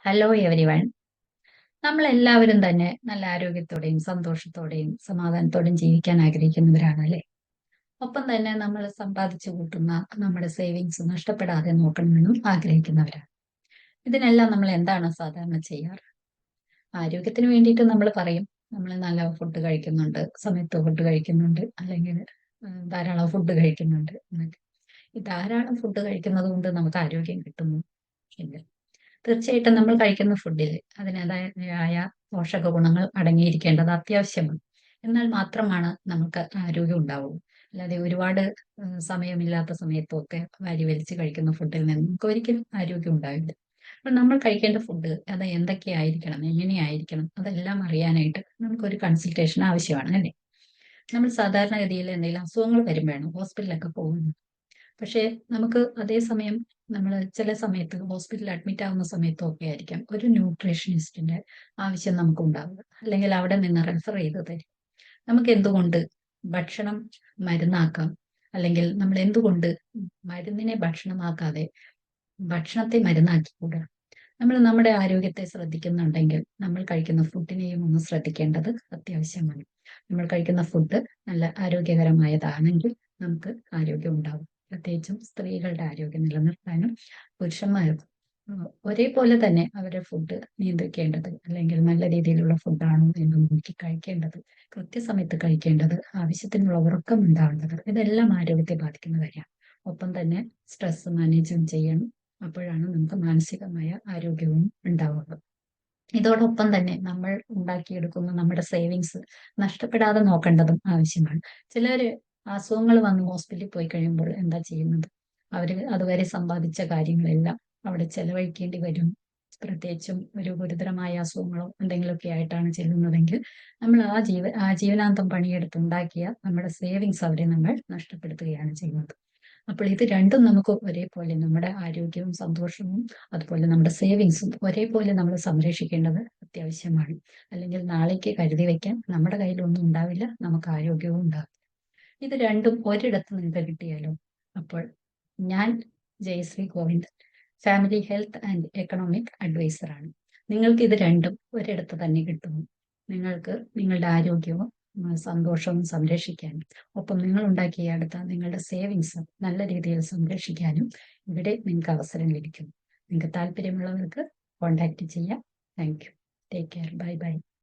Hello everyone. നമ്മളെല്ലാവരും തന്നെ നല്ല ആരോഗ്യത്തോടെയും സന്തോഷത്തോടെയും സമാധാനത്തോടെയും ജീവിക്കാൻ ആഗ്രഹിക്കുന്നവരാണ് അല്ലേ? ഒപ്പം തന്നെ നമ്മൾ സമ്പാദിച്ചു കൂട്ടുന്ന നമ്മുടെ സേവിങ്സ് നഷ്ടപ്പെടാതെ നോക്കണമെന്നും ആഗ്രഹിക്കുന്നവരാണ്. ഇതിനെല്ലാം നമ്മൾ എന്താണ് സാധാരണ ചെയ്യാറ്? ആരോഗ്യത്തിന് വേണ്ടിയിട്ട് നമ്മൾ പറയും, നമ്മൾ നല്ല ഫുഡ് കഴിക്കുന്നുണ്ട്, സമയത്ത് ഫുഡ് കഴിക്കുന്നുണ്ട്, അല്ലെങ്കിൽ ധാരാളം ഫുഡ് കഴിക്കുന്നുണ്ട് എന്നൊക്കെ. ഈ ധാരാളം ഫുഡ് കഴിക്കുന്നത് കൊണ്ട് നമുക്ക് ആരോഗ്യം കിട്ടുന്നു ഇല്ല. തീർച്ചയായിട്ടും നമ്മൾ കഴിക്കുന്ന ഫുഡിൽ അതിനേതായ പോഷക ഗുണങ്ങൾ അടങ്ങിയിരിക്കേണ്ടത് അത്യാവശ്യമാണ്. എന്നാൽ മാത്രമാണ് നമുക്ക് ആരോഗ്യം ഉണ്ടാവുള്ളൂ. അല്ലാതെ ഒരുപാട് സമയമില്ലാത്ത സമയത്തൊക്കെ വാരി വലിച്ച് കഴിക്കുന്ന ഫുഡിൽ നിന്ന് നമുക്ക് ഒരിക്കലും ആരോഗ്യം ഉണ്ടാവില്ല. അപ്പോൾ നമ്മൾ കഴിക്കേണ്ട ഫുഡ് അത് എന്തൊക്കെയായിരിക്കണം, എങ്ങനെയായിരിക്കണം, അതെല്ലാം അറിയാനായിട്ട് നമുക്കൊരു കൺസൾട്ടേഷൻ ആവശ്യമാണ് അല്ലേ? നമ്മൾ സാധാരണഗതിയിൽ എന്തെങ്കിലും അസുഖങ്ങൾ വരുമ്പോഴാണ് ഹോസ്പിറ്റലിലൊക്കെ പോകുന്നത്. പക്ഷേ നമുക്ക് അതേസമയം നമ്മൾ ചില സമയത്ത് ഹോസ്പിറ്റലിൽ അഡ്മിറ്റ് ആവുന്ന സമയത്തൊക്കെ ആയിരിക്കാം ഒരു ന്യൂട്രീഷനിസ്റ്റിന്റെ ആവശ്യം നമുക്ക് ഉണ്ടാവുക. അല്ലെങ്കിൽ അവിടെ നിന്ന് റെഫർ ചെയ്ത് തരും. നമുക്ക് എന്തുകൊണ്ട് ഭക്ഷണം മരുന്നാക്കാം? അല്ലെങ്കിൽ നമ്മൾ എന്തുകൊണ്ട് മരുന്നിനെ ഭക്ഷണമാക്കാതെ ഭക്ഷണത്തെ മരുന്നാക്കിക്കൂടാ? നമ്മൾ നമ്മുടെ ആരോഗ്യത്തെ ശ്രദ്ധിക്കുന്നുണ്ടെങ്കിൽ നമ്മൾ കഴിക്കുന്ന ഫുഡിനെയും ഒന്ന് ശ്രദ്ധിക്കേണ്ടത് അത്യാവശ്യമാണ്. നമ്മൾ കഴിക്കുന്ന ഫുഡ് നല്ല ആരോഗ്യകരമായതാണെങ്കിൽ നമുക്ക് ആരോഗ്യം ഉണ്ടാവും. പ്രത്യേകിച്ചും സ്ത്രീകളുടെ ആരോഗ്യം നിലനിർത്താനും പുരുഷന്മാരും ഒരേപോലെ തന്നെ അവരുടെ ഫുഡ് നിയന്ത്രിക്കേണ്ടത്, അല്ലെങ്കിൽ നല്ല രീതിയിലുള്ള ഫുഡാണോ എന്ന് നോക്കി കഴിക്കേണ്ടത്, കൃത്യസമയത്ത് കഴിക്കേണ്ടത്, ആവശ്യത്തിനുള്ള ഉറക്കം ഉണ്ടാവേണ്ടത്, ഇതെല്ലാം ആരോഗ്യത്തെ ബാധിക്കുന്ന കാര്യമാണ്. ഒപ്പം തന്നെ സ്ട്രെസ് മാനേജും ചെയ്യണം. അപ്പോഴാണ് നമുക്ക് മാനസികമായ ആരോഗ്യവും ഉണ്ടാവുക. ഇതോടൊപ്പം തന്നെ നമ്മൾ ഉണ്ടാക്കിയെടുക്കുന്ന നമ്മുടെ സേവിങ്സ് നഷ്ടപ്പെടാതെ നോക്കേണ്ടതും ആവശ്യമാണ്. ചിലര് അസുഖങ്ങൾ വന്ന് ഹോസ്പിറ്റലിൽ പോയി കഴിയുമ്പോൾ എന്താ ചെയ്യുന്നത്? അവര് അതുവരെ സമ്പാദിച്ച കാര്യങ്ങളെല്ലാം അവിടെ ചെലവഴിക്കേണ്ടി വരും. പ്രത്യേകിച്ചും ഒരു ഗുരുതരമായ അസുഖങ്ങളോ എന്തെങ്കിലുമൊക്കെ ആയിട്ടാണ് ചെല്ലുന്നതെങ്കിൽ നമ്മൾ ആജീവനാന്തം പണിയെടുത്തുണ്ടാക്കിയ നമ്മുടെ സേവിങ്സ് അവിടെ നമ്മൾ നഷ്ടപ്പെടുത്തുകയാണ് ചെയ്യുന്നത്. അപ്പോൾ ഇത് രണ്ടും നമുക്ക് ഒരേപോലെ നമ്മുടെ ആരോഗ്യവും സന്തോഷവും അതുപോലെ നമ്മുടെ സേവിങ്സും ഒരേപോലെ നമ്മൾ സംരക്ഷിക്കേണ്ടത് അത്യാവശ്യമാണ്. അല്ലെങ്കിൽ നാളേക്ക് കരുതി വെക്കാൻ നമ്മുടെ കയ്യിലൊന്നും ഉണ്ടാവില്ല, നമുക്ക് ആരോഗ്യവും ഉണ്ടാവില്ല. ഇത് രണ്ടും ഒരിടത്ത് നിങ്ങൾക്ക് കിട്ടിയാലോ? അപ്പോൾ ഞാൻ Jayashree Govind, family health and economic അഡ്വൈസറാണ്. നിങ്ങൾക്ക് ഇത് രണ്ടും ഒരിടത്ത് തന്നെ കിട്ടുന്നു. നിങ്ങൾക്ക് നിങ്ങളുടെ ആരോഗ്യവും സന്തോഷവും സംരക്ഷിക്കാനും ഒപ്പം നിങ്ങൾ ഉണ്ടാക്കിയെടുത്ത നിങ്ങളുടെ സേവിങ്സ് നല്ല രീതിയിൽ സംരക്ഷിക്കാനും ഇവിടെ നിങ്ങൾക്ക് അവസരം ലഭിക്കുന്നു. നിങ്ങൾക്ക് താല്പര്യമുള്ളവർക്ക് കോൺടാക്ട് ചെയ്യാം. Thank you. Take care. Bye bye.